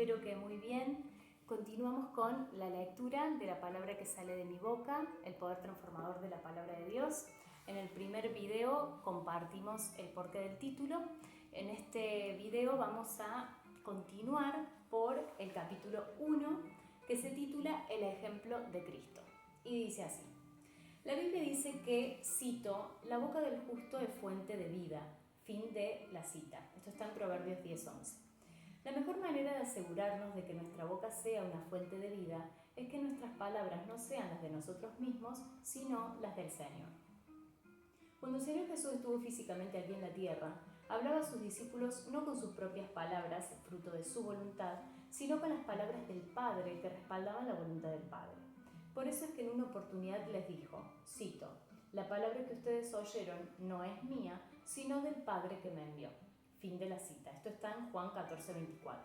espero que muy bien. Continuamos con la lectura de la palabra que sale de mi boca, el poder transformador de la palabra de Dios. En el primer video compartimos el porqué del título. En este video vamos a continuar por el capítulo 1, que se titula El ejemplo de Cristo. Y dice así: la Biblia dice que, cito, la boca del justo es fuente de vida. Fin de la cita. Esto está en Proverbios 10:11. La mejor manera de asegurarnos de que nuestra boca sea una fuente de vida es que nuestras palabras no sean las de nosotros mismos, sino las del Señor. Cuando el Señor Jesús estuvo físicamente aquí en la tierra, hablaba a sus discípulos no con sus propias palabras, fruto de su voluntad, sino con las palabras del Padre que respaldaban la voluntad del Padre. Por eso es que en una oportunidad les dijo, cito, la palabra que ustedes oyeron no es mía, sino del Padre que me envió. Fin de la cita. Esto está en Juan 14:24.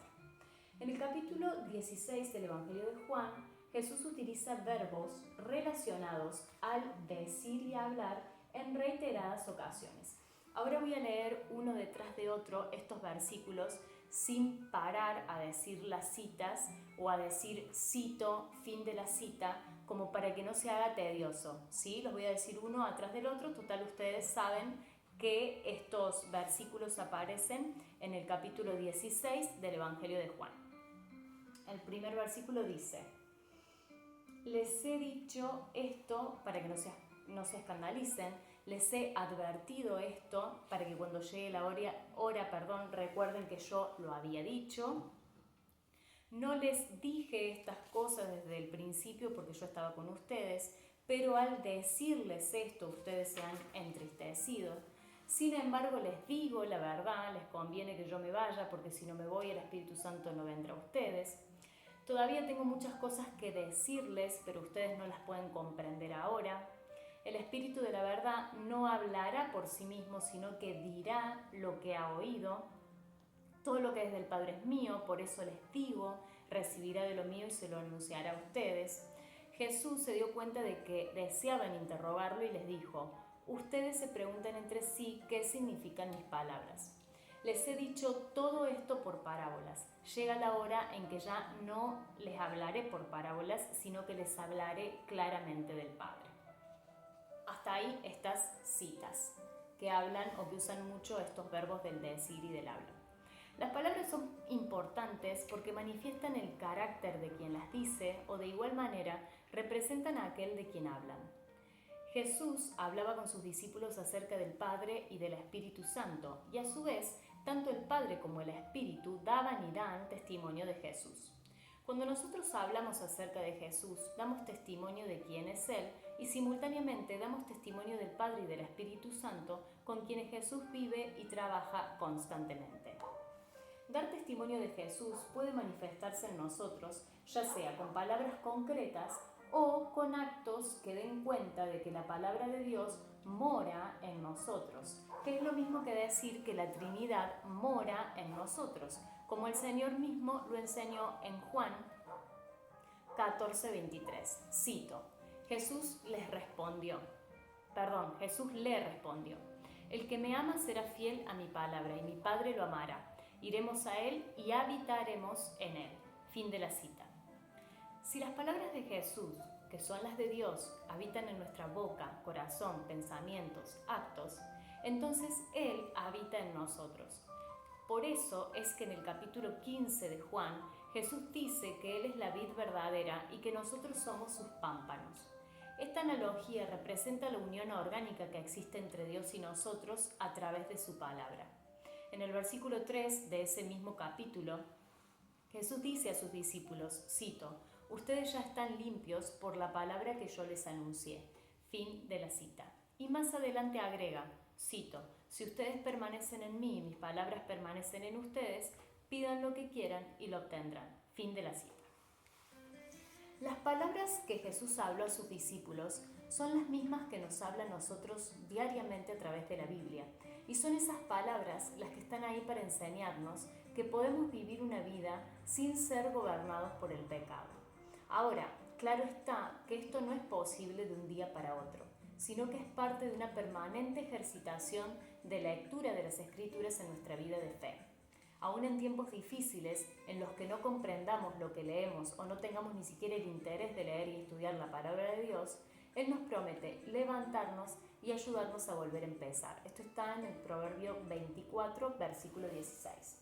En el capítulo 16 del Evangelio de Juan, Jesús utiliza verbos relacionados al decir y hablar en reiteradas ocasiones. Ahora voy a leer uno detrás de otro estos versículos sin parar a decir las citas o a decir cito, fin de la cita, como para que no se haga tedioso, ¿sí? Los voy a decir uno atrás del otro, total ustedes saben que estos versículos aparecen en el capítulo 16 del Evangelio de Juan. El primer versículo dice: les he dicho esto para que no se escandalicen, les he advertido esto para que cuando llegue la hora, recuerden que yo lo había dicho. No les dije estas cosas desde el principio porque yo estaba con ustedes, pero al decirles esto ustedes se han entristecido. Sin embargo, les digo la verdad, les conviene que yo me vaya porque si no me voy el Espíritu Santo no vendrá a ustedes. Todavía tengo muchas cosas que decirles, pero ustedes no las pueden comprender ahora. El Espíritu de la verdad no hablará por sí mismo, sino que dirá lo que ha oído. Todo lo que es del Padre es mío, por eso les digo, recibirá de lo mío y se lo anunciará a ustedes. Jesús se dio cuenta de que deseaban interrogarlo y les dijo: ustedes se preguntan entre sí qué significan mis palabras. Les he dicho todo esto por parábolas. Llega la hora en que ya no les hablaré por parábolas, sino que les hablaré claramente del Padre. Hasta ahí estas citas que hablan o que usan mucho estos verbos del decir y del habla. Las palabras son importantes porque manifiestan el carácter de quien las dice o de igual manera representan a aquel de quien hablan. Jesús hablaba con sus discípulos acerca del Padre y del Espíritu Santo, y a su vez, tanto el Padre como el Espíritu daban y dan testimonio de Jesús. Cuando nosotros hablamos acerca de Jesús, damos testimonio de quién es Él y simultáneamente damos testimonio del Padre y del Espíritu Santo con quienes Jesús vive y trabaja constantemente. Dar testimonio de Jesús puede manifestarse en nosotros, ya sea con palabras concretas o con actos que den cuenta de que la palabra de Dios mora en nosotros, que es lo mismo que decir que la Trinidad mora en nosotros, como el Señor mismo lo enseñó en Juan 14:23. Cito: Jesús le respondió, el que me ama será fiel a mi palabra y mi Padre lo amará. Iremos a Él y habitaremos en Él. Fin de la cita. Si las palabras de Jesús, que son las de Dios, habitan en nuestra boca, corazón, pensamientos, actos, entonces Él habita en nosotros. Por eso es que en el capítulo 15 de Juan, Jesús dice que Él es la vid verdadera y que nosotros somos sus pámpanos. Esta analogía representa la unión orgánica que existe entre Dios y nosotros a través de su palabra. En el versículo 3 de ese mismo capítulo, Jesús dice a sus discípulos, cito, ustedes ya están limpios por la palabra que yo les anuncié. Fin de la cita. Y más adelante agrega, cito, si ustedes permanecen en mí y mis palabras permanecen en ustedes, pidan lo que quieran y lo obtendrán. Fin de la cita. Las palabras que Jesús habló a sus discípulos son las mismas que nos habla a nosotros diariamente a través de la Biblia. Y son esas palabras las que están ahí para enseñarnos que podemos vivir una vida sin ser gobernados por el pecado. Ahora, claro está que esto no es posible de un día para otro, sino que es parte de una permanente ejercitación de lectura de las Escrituras en nuestra vida de fe. Aún en tiempos difíciles en los que no comprendamos lo que leemos o no tengamos ni siquiera el interés de leer y estudiar la palabra de Dios, Él nos promete levantarnos y ayudarnos a volver a empezar. Esto está en el Proverbio 24, versículo 16.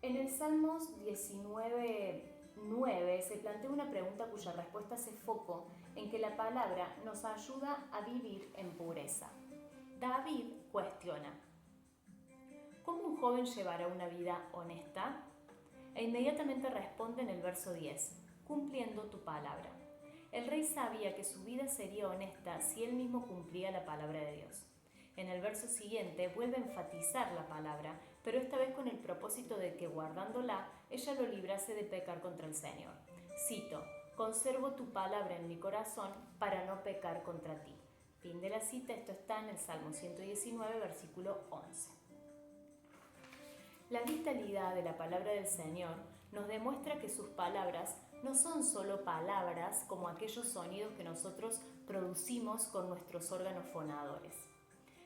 En el Salmos 19:9 se plantea una pregunta cuya respuesta hace foco en que la palabra nos ayuda a vivir en pureza. David cuestiona: ¿cómo un joven llevará una vida honesta? E inmediatamente responde en el verso 10: cumpliendo tu palabra. El rey sabía que su vida sería honesta si él mismo cumplía la palabra de Dios. En el verso siguiente vuelve a enfatizar la palabra, pero esta vez con el propósito de que guardándola, ella lo librase de pecar contra el Señor. Cito: conservo tu palabra en mi corazón para no pecar contra ti. Fin de la cita. Esto está en el Salmo 119, versículo 11. La vitalidad de la palabra del Señor nos demuestra que sus palabras no son solo palabras como aquellos sonidos que nosotros producimos con nuestros órganos fonadores.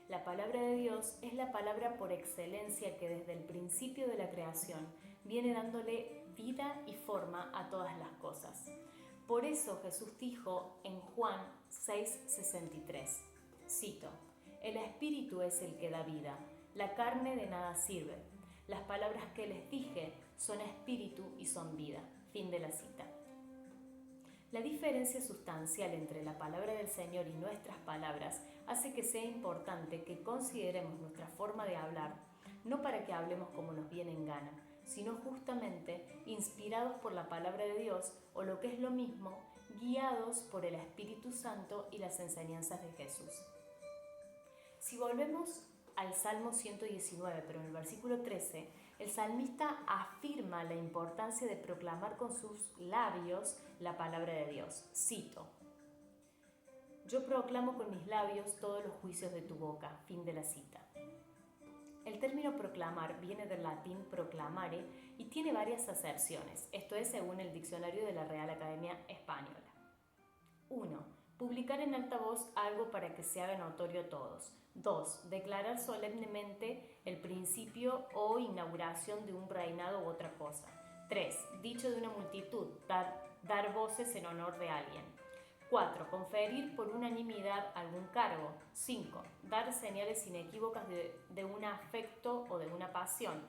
La palabra de Dios es la palabra por excelencia que desde el principio de la creación viene dándole vida y forma a todas las cosas. Por eso Jesús dijo en Juan 6:63, cito: el Espíritu es el que da vida, la carne de nada sirve. Las palabras que les dije son espíritu y son vida. Fin de la cita. La diferencia sustancial entre la palabra del Señor y nuestras palabras hace que sea importante que consideremos nuestra forma de hablar, no para que hablemos como nos viene en gana, sino justamente inspirados por la palabra de Dios, o lo que es lo mismo, guiados por el Espíritu Santo y las enseñanzas de Jesús. Si volvemos al Salmo 119, pero en el versículo 13, el salmista afirma la importancia de proclamar con sus labios la palabra de Dios. Cito: yo proclamo con mis labios todos los juicios de tu boca. Fin de la cita. El término proclamar viene del latín proclamare y tiene varias acepciones. Esto es según el diccionario de la Real Academia Española. 1. Publicar en alta voz algo para que se haga notorio a todos. 2. Declarar solemnemente el principio o inauguración de un reinado u otra cosa. 3. Dicho de una multitud, dar voces en honor de alguien. 4. Conferir por unanimidad algún cargo. 5. Dar señales inequívocas de un afecto o de una pasión.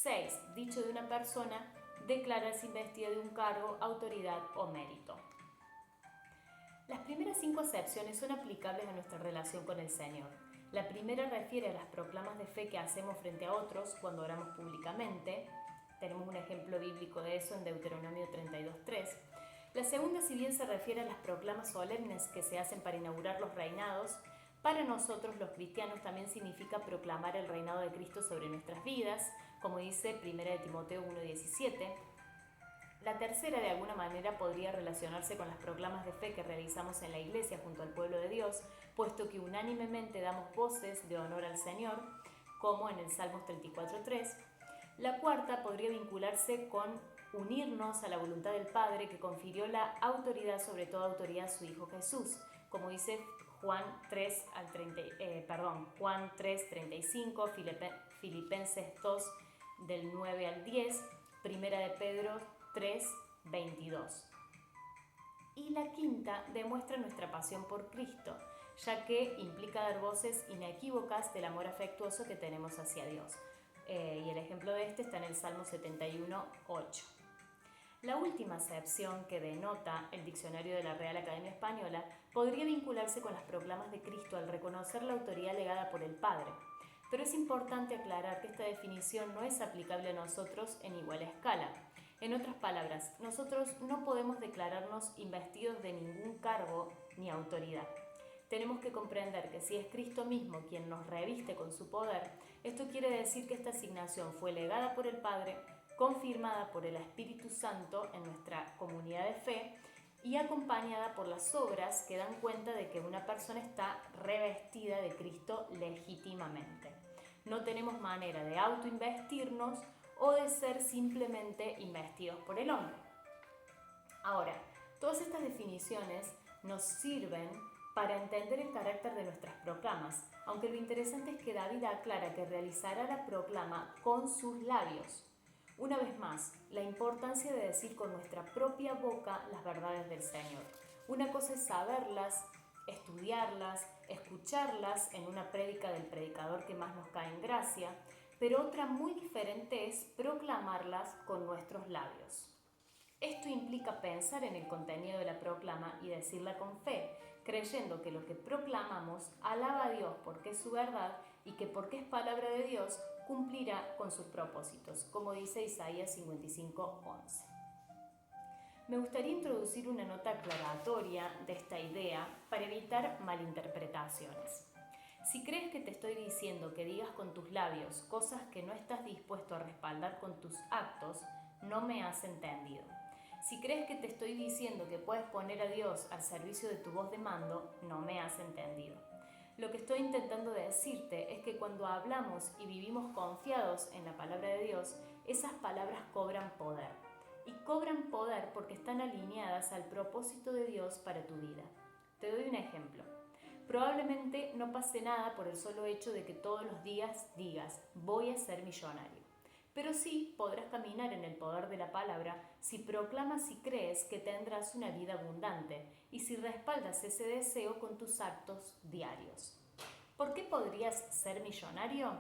6. Dicho de una persona, declararse investida de un cargo, autoridad o mérito. Las primeras 5 acepciones son aplicables a nuestra relación con el Señor. La primera refiere a las proclamas de fe que hacemos frente a otros cuando oramos públicamente. Tenemos un ejemplo bíblico de eso en Deuteronomio 32:3. La segunda, si bien se refiere a las proclamas solemnes que se hacen para inaugurar los reinados, para nosotros los cristianos también significa proclamar el reinado de Cristo sobre nuestras vidas, como dice 1 Timoteo 1:17. La tercera, de alguna manera, podría relacionarse con las proclamas de fe que realizamos en la iglesia junto al pueblo de Dios, puesto que unánimemente damos voces de honor al Señor, como en el Salmos 34:3. La cuarta podría vincularse con unirnos a la voluntad del Padre que confirió la autoridad sobre toda autoridad a su Hijo Jesús, como dice Juan 3:35, Filipenses 2 del 9 al 10, Primera de Pedro 3:22. Y la quinta demuestra nuestra pasión por Cristo, ya que implica dar voces inequívocas del amor afectuoso que tenemos hacia Dios. Y el ejemplo de este está en el Salmo 71:8. La última acepción que denota el diccionario de la Real Academia Española podría vincularse con las proclamas de Cristo al reconocer la autoridad legada por el Padre. Pero es importante aclarar que esta definición no es aplicable a nosotros en igual escala. En otras palabras, nosotros no podemos declararnos investidos de ningún cargo ni autoridad. Tenemos que comprender que si es Cristo mismo quien nos reviste con su poder, esto quiere decir que esta asignación fue legada por el Padre, confirmada por el Espíritu Santo en nuestra comunidad de fe y acompañada por las obras que dan cuenta de que una persona está revestida de Cristo legítimamente. No tenemos manera de autoinvestirnos o de ser simplemente investidos por el hombre. Ahora, todas estas definiciones nos sirven para entender el carácter de nuestras proclamas, aunque lo interesante es que David aclara que realizará la proclama con sus labios. Una vez más, la importancia de decir con nuestra propia boca las verdades del Señor. Una cosa es saberlas, estudiarlas, escucharlas en una prédica del predicador que más nos cae en gracia, pero otra muy diferente es proclamarlas con nuestros labios. Esto implica pensar en el contenido de la proclama y decirla con fe, creyendo que lo que proclamamos alaba a Dios porque es su verdad y que porque es palabra de Dios cumplirá con sus propósitos, como dice Isaías 55:11. Me gustaría introducir una nota aclaratoria de esta idea para evitar malinterpretaciones. Si crees que te estoy diciendo que digas con tus labios cosas que no estás dispuesto a respaldar con tus actos, no me has entendido. Si crees que te estoy diciendo que puedes poner a Dios al servicio de tu voz de mando, no me has entendido. Lo que estoy intentando decirte es que cuando hablamos y vivimos confiados en la palabra de Dios, esas palabras cobran poder. Y cobran poder porque están alineadas al propósito de Dios para tu vida. Te doy un ejemplo. Probablemente no pase nada por el solo hecho de que todos los días digas, voy a ser millonario. Pero sí podrás caminar en el poder de la palabra si proclamas y crees que tendrás una vida abundante y si respaldas ese deseo con tus actos diarios. ¿Por qué podrías ser millonario?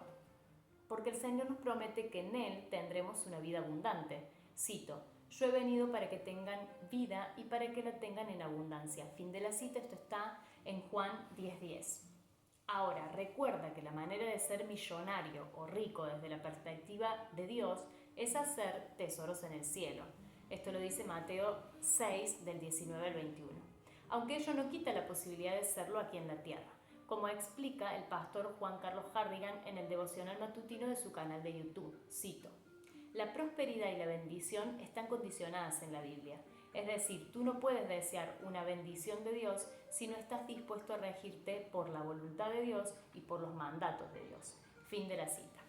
Porque el Señor nos promete que en Él tendremos una vida abundante. Cito, yo he venido para que tengan vida y para que la tengan en abundancia. Fin de la cita, esto está en Juan 10:10. Ahora, recuerda que la manera de ser millonario o rico desde la perspectiva de Dios es hacer tesoros en el cielo. Esto lo dice Mateo 6, del 19 al 21. Aunque ello no quita la posibilidad de serlo aquí en la tierra, como explica el pastor Juan Carlos Harrigan en el devocional matutino de su canal de YouTube. Cito, la prosperidad y la bendición están condicionadas en la Biblia. Es decir, tú no puedes desear una bendición de Dios si no estás dispuesto a regirte por la voluntad de Dios y por los mandatos de Dios. Fin de la cita.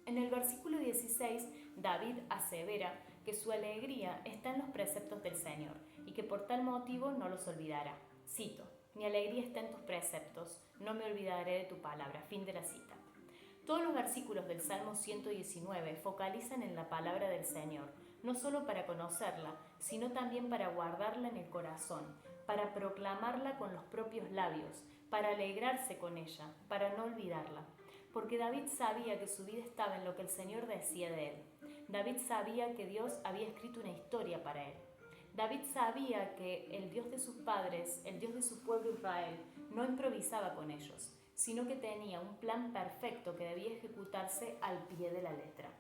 En el versículo 16, David asevera que su alegría está en los preceptos del Señor y que por tal motivo no los olvidará. Cito, mi alegría está en tus preceptos, no me olvidaré de tu palabra. Fin de la cita. Todos los versículos del Salmo 119 focalizan en la palabra del Señor, no solo para conocerla, sino también para guardarla en el corazón, para proclamarla con los propios labios, para alegrarse con ella, para no olvidarla. Porque David sabía que su vida estaba en lo que el Señor decía de él. David sabía que Dios había escrito una historia para él. David sabía que el Dios de sus padres, el Dios de su pueblo Israel, no improvisaba con ellos, sino que tenía un plan perfecto que debía ejecutarse al pie de la letra.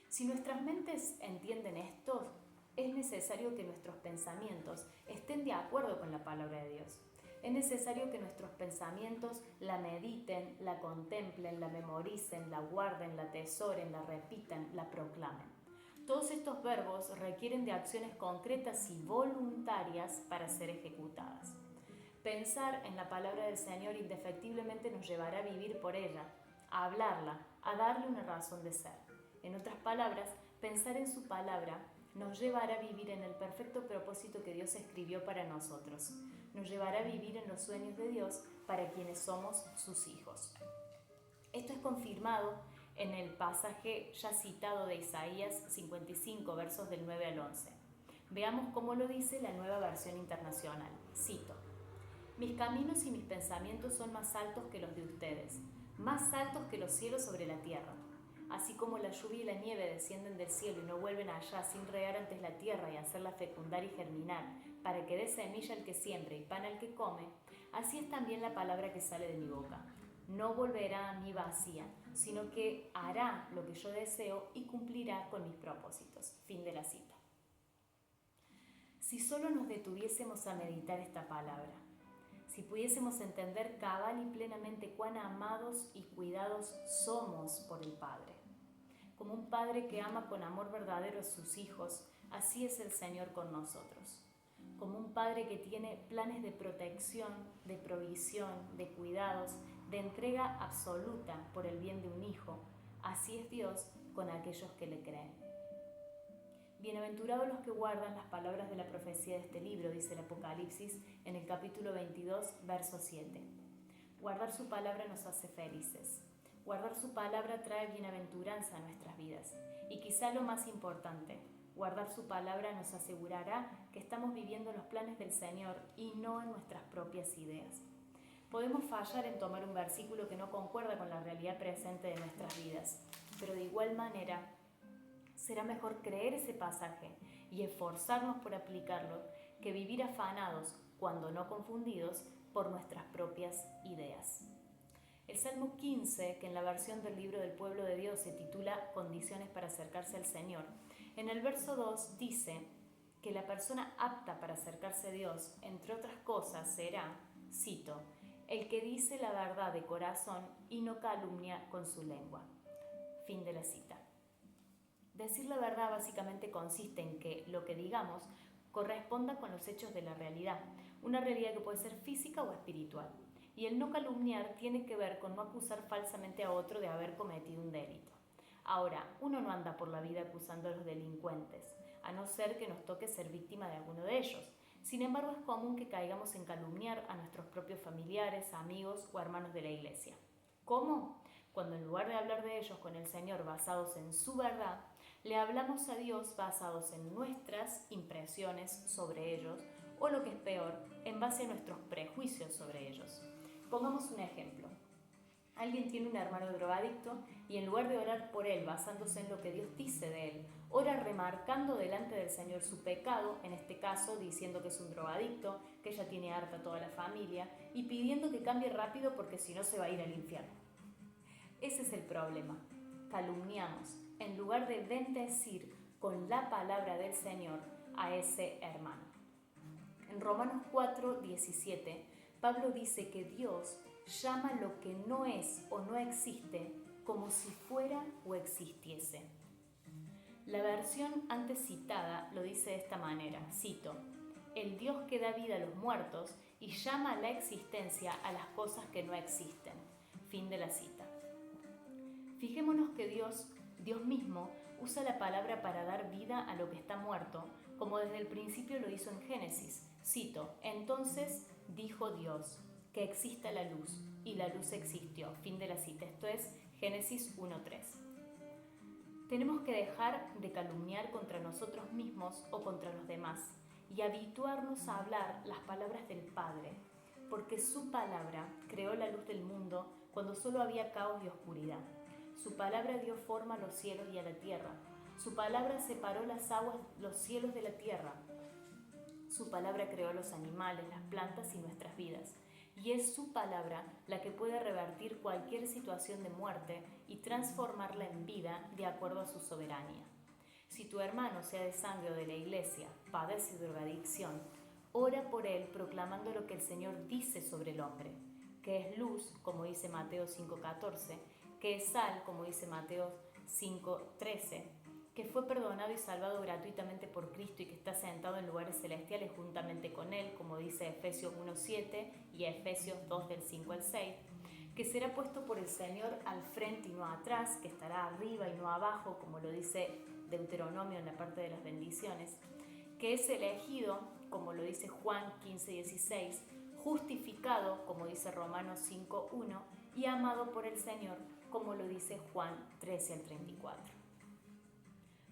Si nuestras mentes entienden esto, es necesario que nuestros pensamientos estén de acuerdo con la palabra de Dios. Es necesario que nuestros pensamientos la mediten, la contemplen, la memoricen, la guarden, la atesoren, la repitan, la proclamen. Todos estos verbos requieren de acciones concretas y voluntarias para ser ejecutadas. Pensar en la palabra del Señor indefectiblemente nos llevará a vivir por ella, a hablarla, a darle una razón de ser. En otras palabras, pensar en su palabra nos llevará a vivir en el perfecto propósito que Dios escribió para nosotros. Nos llevará a vivir en los sueños de Dios para quienes somos sus hijos. Esto es confirmado en el pasaje ya citado de Isaías 55, versos del 9 al 11. Veamos cómo lo dice la Nueva Versión Internacional. Cito, mis caminos y mis pensamientos son más altos que los de ustedes, más altos que los cielos sobre la tierra. Así como la lluvia y la nieve descienden del cielo y no vuelven allá sin regar antes la tierra y hacerla fecundar y germinar, para que dé semilla al que siembra y pan al que come, así es también la palabra que sale de mi boca. No volverá a mí vacía, sino que hará lo que yo deseo y cumplirá con mis propósitos. Fin de la cita. Si solo nos detuviésemos a meditar esta palabra, si pudiésemos entender cabal y plenamente cuán amados y cuidados somos por el Padre. Como un padre que ama con amor verdadero a sus hijos, así es el Señor con nosotros. Como un padre que tiene planes de protección, de provisión, de cuidados, de entrega absoluta por el bien de un hijo, así es Dios con aquellos que le creen. Bienaventurados los que guardan las palabras de la profecía de este libro, dice el Apocalipsis en el capítulo 22, verso 7. Guardar su palabra nos hace felices. Guardar su palabra trae bienaventuranza a nuestras vidas. Y quizá lo más importante, guardar su palabra nos asegurará que estamos viviendo los planes del Señor y no en nuestras propias ideas. Podemos fallar en tomar un versículo que no concuerda con la realidad presente de nuestras vidas, pero de igual manera será mejor creer ese pasaje y esforzarnos por aplicarlo que vivir afanados, cuando no confundidos, por nuestras propias ideas. El Salmo 15, que en la versión del libro del pueblo de Dios se titula Condiciones para acercarse al Señor, en el verso 2 dice que la persona apta para acercarse a Dios, entre otras cosas, será, cito, el que dice la verdad de corazón y no calumnia con su lengua. Fin de la cita. Decir la verdad básicamente consiste en que lo que digamos corresponda con los hechos de la realidad, una realidad que puede ser física o espiritual. Y el no calumniar tiene que ver con no acusar falsamente a otro de haber cometido un delito. Ahora, uno no anda por la vida acusando a los delincuentes, a no ser que nos toque ser víctima de alguno de ellos. Sin embargo, es común que caigamos en calumniar a nuestros propios familiares, amigos o hermanos de la iglesia. ¿Cómo? Cuando en lugar de hablar de ellos con el Señor basados en su verdad, le hablamos a Dios basados en nuestras impresiones sobre ellos o, lo que es peor, en base a nuestros prejuicios sobre ellos. Pongamos un ejemplo. Alguien tiene un hermano drogadicto y en lugar de orar por él basándose en lo que Dios dice de él, ora remarcando delante del Señor su pecado, en este caso diciendo que es un drogadicto, que ya tiene harta toda la familia y pidiendo que cambie rápido porque si no se va a ir al infierno. Ese es el problema. Calumniamos en lugar de bendecir con la palabra del Señor a ese hermano. En Romanos 4:17, Pablo dice que Dios llama lo que no es o no existe como si fuera o existiese. La versión antes citada lo dice de esta manera, cito, el Dios que da vida a los muertos y llama a la existencia a las cosas que no existen. Fin de la cita. Fijémonos que Dios mismo usa la palabra para dar vida a lo que está muerto, como desde el principio lo hizo en Génesis. Cito, entonces dijo Dios, que exista la luz, y la luz existió. Fin de la cita. Esto es Génesis 1:3. Tenemos que dejar de calumniar contra nosotros mismos o contra los demás y habituarnos a hablar las palabras del Padre, porque su palabra creó la luz del mundo cuando solo había caos y oscuridad. Su palabra dio forma a los cielos y a la tierra. Su palabra separó las aguas, los cielos de la tierra. Su palabra creó los animales, las plantas y nuestras vidas. Y es su palabra la que puede revertir cualquier situación de muerte y transformarla en vida de acuerdo a su soberanía. Si tu hermano, sea de sangre o de la iglesia, padece drogadicción, ora por él proclamando lo que el Señor dice sobre el hombre, que es luz, como dice Mateo 5:14, que es sal, como dice Mateo 5:13, que fue perdonado y salvado gratuitamente por Cristo y que está sentado en lugares celestiales juntamente con Él, como dice Efesios 1:7 y Efesios 2 del 5 al 6, que será puesto por el Señor al frente y no atrás, que estará arriba y no abajo, como lo dice Deuteronomio en la parte de las bendiciones, que es elegido, como lo dice Juan 15:16, justificado, como dice Romanos 5:1, y amado por el Señor, como lo dice Juan 13 al 34.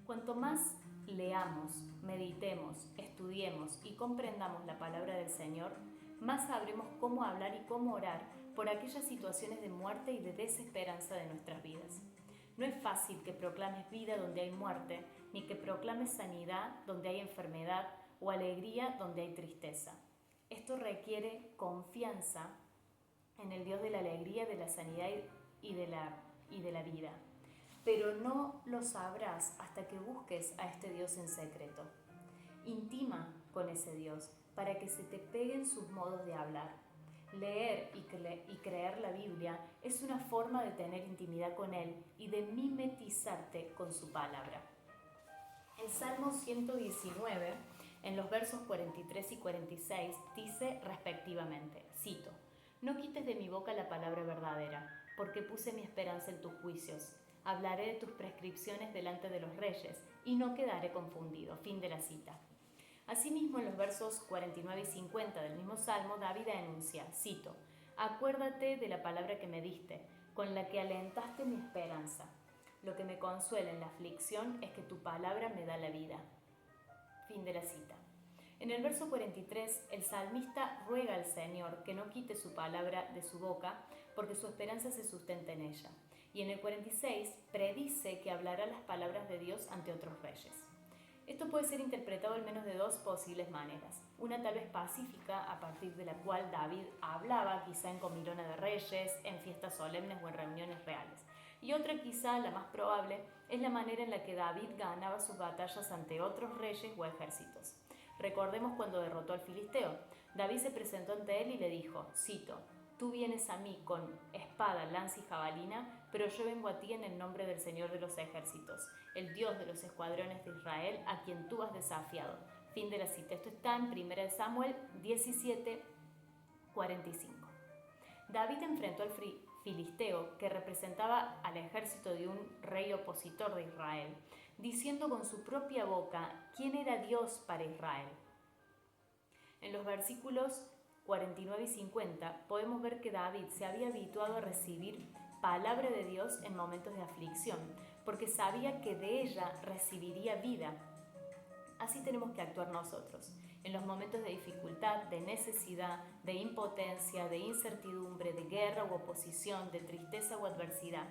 Cuanto más leamos, meditemos, estudiemos y comprendamos la palabra del Señor, más sabremos cómo hablar y cómo orar por aquellas situaciones de muerte y de desesperanza de nuestras vidas. No es fácil que proclames vida donde hay muerte, ni que proclames sanidad donde hay enfermedad o alegría donde hay tristeza. Esto requiere confianza en el Dios de la alegría, de la sanidad y de la vida. Pero no lo sabrás hasta que busques a este Dios en secreto. Intima con ese Dios para que se te peguen sus modos de hablar. Leer y creer la Biblia es una forma de tener intimidad con Él y de mimetizarte con su palabra. El Salmo 119, en los versos 43 y 46, dice respectivamente, cito, no quites de mi boca la palabra verdadera, porque puse mi esperanza en tus juicios. Hablaré de tus prescripciones delante de los reyes y no quedaré confundido. Fin de la cita. Asimismo, en los versos 49 y 50 del mismo Salmo, David enuncia, cito, «Acuérdate de la palabra que me diste, con la que alentaste mi esperanza. Lo que me consuela en la aflicción es que tu palabra me da la vida». Fin de la cita. En el verso 43, el salmista ruega al Señor que no quite su palabra de su boca, porque su esperanza se sustenta en ella. Y en el 46, predice que hablará las palabras de Dios ante otros reyes. Esto puede ser interpretado al menos de dos posibles maneras. Una tal vez pacífica, a partir de la cual David hablaba, quizá en comilona de reyes, en fiestas solemnes o en reuniones reales. Y otra, quizá la más probable, es la manera en la que David ganaba sus batallas ante otros reyes o ejércitos. Recordemos cuando derrotó al filisteo. David se presentó ante él y le dijo, cito, «Tú vienes a mí con espada, lanza y jabalina, pero yo vengo a ti en el nombre del Señor de los ejércitos, el Dios de los escuadrones de Israel, a quien tú has desafiado». Fin de la cita. Esto está en 1 Samuel 17, 45. David enfrentó al filisteo, que representaba al ejército de un rey opositor de Israel, diciendo con su propia boca quién era Dios para Israel. En los versículos 49 y 50 podemos ver que David se había habituado a recibir palabra de Dios en momentos de aflicción, porque sabía que de ella recibiría vida. Así tenemos que actuar nosotros, en los momentos de dificultad, de necesidad, de impotencia, de incertidumbre, de guerra u oposición, de tristeza o adversidad.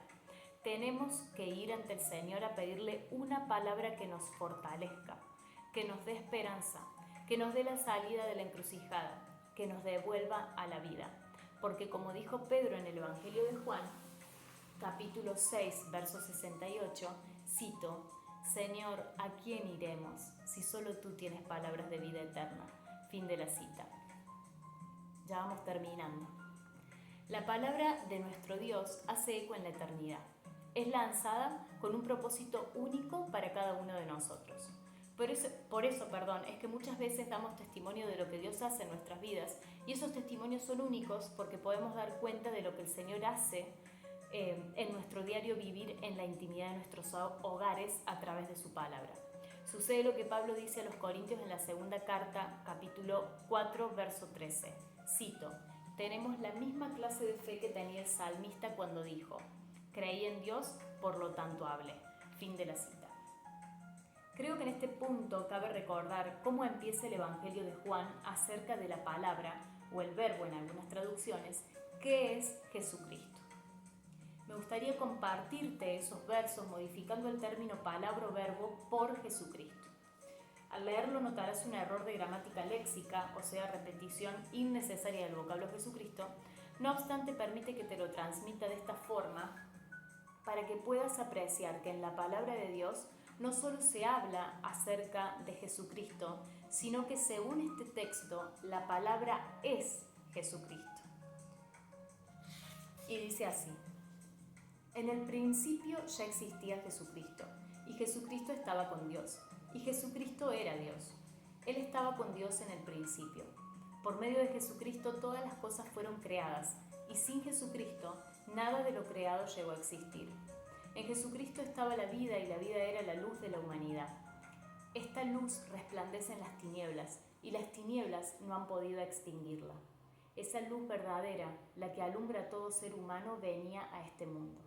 Tenemos que ir ante el Señor a pedirle una palabra que nos fortalezca, que nos dé esperanza, que nos dé la salida de la encrucijada, que nos devuelva a la vida. Porque como dijo Pedro en el Evangelio de Juan, capítulo 6, verso 68, cito, «Señor, ¿a quién iremos si solo tú tienes palabras de vida eterna?» Fin de la cita. Ya vamos terminando. La palabra de nuestro Dios hace eco en la eternidad. Es lanzada con un propósito único para cada uno de nosotros. Por eso, es que muchas veces damos testimonio de lo que Dios hace en nuestras vidas, y esos testimonios son únicos porque podemos dar cuenta de lo que el Señor hace en nuestro diario vivir en la intimidad de nuestros hogares a través de su palabra. Sucede lo que Pablo dice a los Corintios en la segunda carta, capítulo 4, verso 13. Cito, «Tenemos la misma clase de fe que tenía el salmista cuando dijo, creí en Dios, por lo tanto hablé». Fin de la cita. Creo que en este punto cabe recordar cómo empieza el Evangelio de Juan acerca de la palabra, o el verbo en algunas traducciones, que es Jesucristo. Me gustaría compartirte esos versos modificando el término palabra o verbo por Jesucristo. Al leerlo notarás un error de gramática léxica, o sea, repetición innecesaria del vocablo Jesucristo. No obstante, permite que te lo transmita de esta forma para que puedas apreciar que en la palabra de Dios no solo se habla acerca de Jesucristo, sino que según este texto, la palabra es Jesucristo. Y dice así, «En el principio ya existía Jesucristo, y Jesucristo estaba con Dios, y Jesucristo era Dios. Él estaba con Dios en el principio. Por medio de Jesucristo todas las cosas fueron creadas, y sin Jesucristo nada de lo creado llegó a existir. En Jesucristo estaba la vida, y la vida era la luz de la humanidad. Esta luz resplandece en las tinieblas, y las tinieblas no han podido extinguirla. Esa luz verdadera, la que alumbra a todo ser humano, venía a este mundo.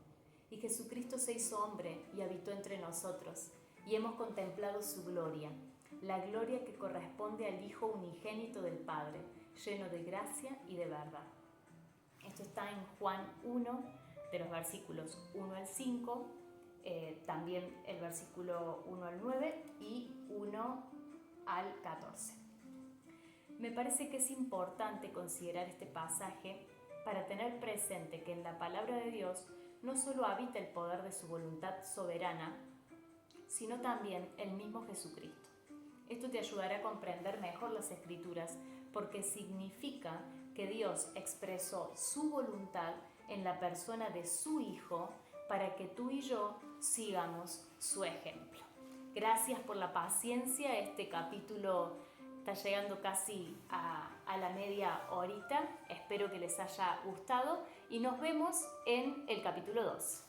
Y Jesucristo se hizo hombre y habitó entre nosotros, y hemos contemplado su gloria, la gloria que corresponde al Hijo unigénito del Padre, lleno de gracia y de verdad». Esto está en Juan 1, de los versículos 1 al 5, también el versículo 1 al 9 y 1 al 14. Me parece que es importante considerar este pasaje para tener presente que en la palabra de Dios no solo habita el poder de su voluntad soberana, sino también el mismo Jesucristo. Esto te ayudará a comprender mejor las Escrituras, porque significa que Dios expresó su voluntad en la persona de su Hijo para que tú y yo sigamos su ejemplo. Gracias por la paciencia. Este capítulo está llegando casi a la media horita. Espero que les haya gustado y nos vemos en el capítulo 2.